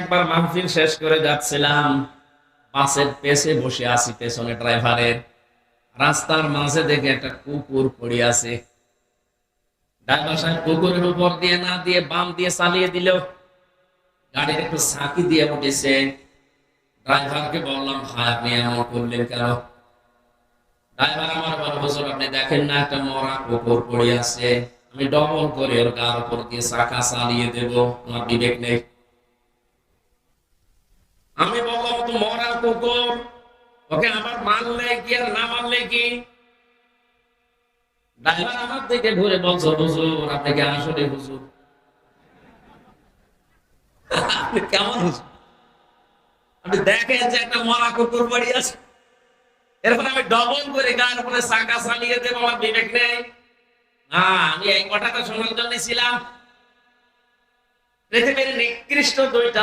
একবার মাহফিল শেষ করে যাচ্ছিলাম, বাসের পেছে বসে আছি, পেছনে ড্রাইভারের। রাস্তার মাঝে দেখে একটা কুকুর পড়ে আছে। ড্রাইভার সাহেব কুকুরের উপর দিয়ে না দিয়ে বাম দিয়ে চালিয়ে দিল। গাড়ির একটু সাঁকি দিয়ে উঠেছে। ড্রাইভারকে বললাম, ভাই আপনি এমন করলেন কেন? ড্রাইভার আমার বড় হুজুর, আপনি দেখেন না একটা মরা কুকুর পড়ে আছে, আমি ডবল করে ওর গার উপর দিয়ে চাকা চালিয়ে দেব, আমার বিবেক নেই? আমি বললাম, তো মরা কুকুর, ওকে আবার মারলে কি আর না মারলে কি? ড্রাইভার আমার দিকে ঘুরে বলছো, হুজুর আপনি কি আসলে হুজুর? আপনি কেমন হুজুর? আপনি দেখেন যে একটা মরা কুকুর পড়ে আছে, এরপর আমি ডবল করে গার উপরে চাকা চালিয়ে দেবো, আমার বিবেক নেই? না, আমি এই কথাটা শোনার জন্য ছিলাম। পৃথিবীর নিকৃষ্ট দুইটা